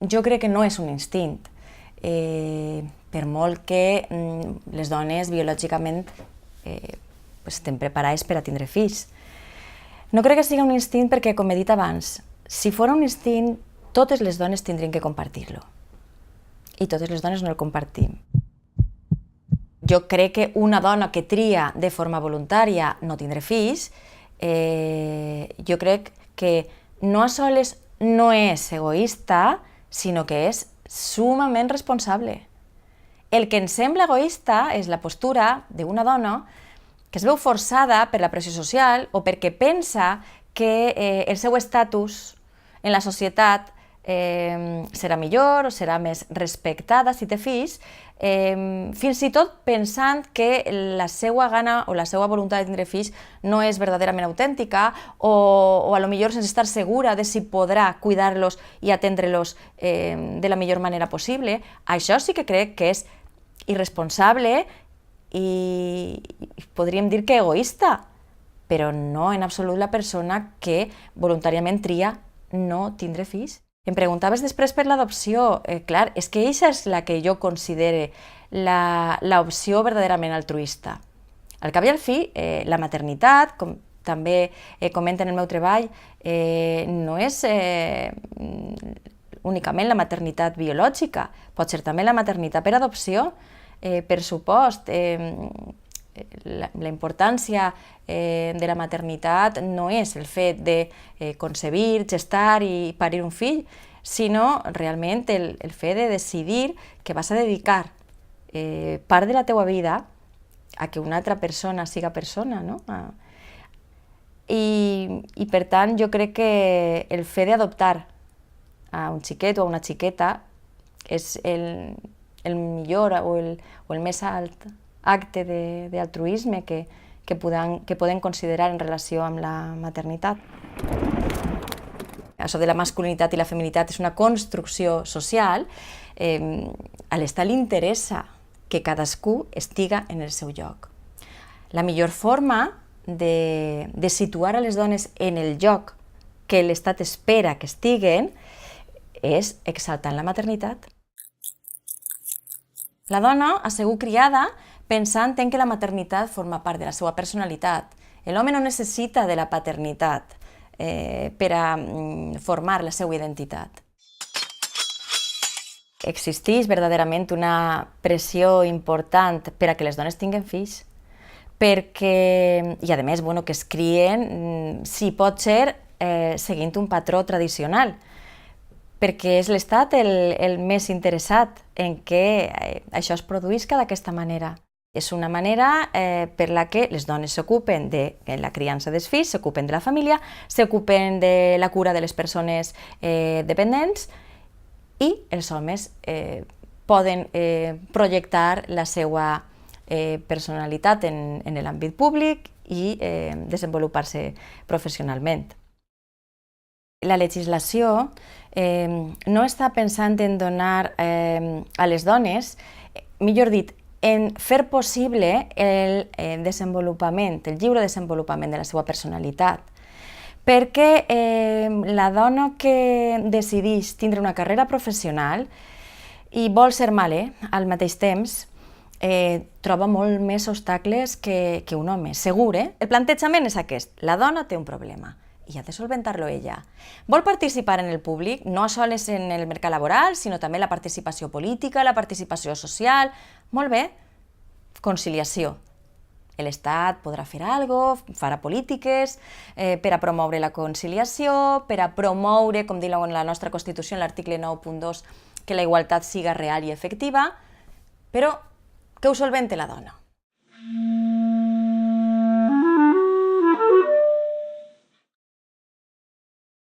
jo crec que no és un instint, per molt que les dones biològicament estem preparades per a tindre fills. No crec que sigui un instint perquè, com he dit abans, si fos un instint, totes les dones tindrien que compartir-lo. I totes les dones no el compartim. Jo crec que una dona que tria de forma voluntària no tindre fills, jo crec que no a soles no és egoista, sinó que és sumament responsable. El que ens sembla egoista és la postura d'una dona que es veu forçada per la pressió social o perquè pensa que el seu estatus en la societat serà millor o serà més respectada si té fills, fins i tot pensant que la seva gana o la seva voluntat de tindre fills no és verdaderament autèntica o a lo millor sense estar segura de si podrà cuidar-los i atendre-los de la millor manera possible. Això sí que crec que és irresponsable i podríem dir que egoista, però no en absolut la persona que voluntàriament tria no tindre fills. Em preguntaves després per l'adopció. Clar, és que aquesta és la que jo considere l'opció verdaderament altruista. Al cap i al fi, la maternitat, com també comento en el meu treball, no és únicament la maternitat biològica, pot ser també la maternitat per adopció. Per supost, la importància de la maternitat no és el fet de concebir, gestar i parir un fill, sinó realment el fet de decidir que vas a dedicar part de la teua vida a que una altra persona siga persona, no? I per tant jo crec que el fet d'adoptar a un xiquet o a una xiqueta és el millor o el més alt acte d'altruisme que podem considerar en relació amb la maternitat. Això de la masculinitat i la feminitat és una construcció social. A l'Estat li interessa que cadascú estiga en el seu lloc. La millor forma de situar a les dones en el lloc que l'Estat espera que estiguen és exaltant la maternitat. La dona ha sigut criada pensant en que la maternitat forma part de la seva personalitat. L'home no necessita de la paternitat per a formar la seva identitat. Existeix verdaderament una pressió important per a que les dones tinguen fills, i a més que es crien, si pot ser, seguint un patró tradicional, perquè és l'Estat el més interessat en que això es produïsca d'aquesta manera. És una manera per la que les dones s'ocupen de la criança dels fills, s'ocupen de la família, s'ocupen de la cura de les persones dependents i els homes poden projectar la seva personalitat en l'àmbit públic i desenvolupar-se professionalment. La legislació no està pensant en donar a les dones, millor dit, en fer possible el desenvolupament, el lliure desenvolupament de la seva personalitat. Perquè la dona que decideix tindre una carrera professional i vol ser mare al mateix temps, troba molt més obstacles que un home, segur. El plantejament és aquest: la dona té un problema i ha de solventar-lo ella. Vol participar en el públic, no sols en el mercat laboral, sinó també la participació política, la participació social. Molt bé, conciliació. L'Estat podrà fer alguna cosa, farà polítiques per a promoure la conciliació, per a promoure, com diu la nostra Constitució en l'article 9.2, que la igualtat siga real i efectiva, però què ho solventa la dona?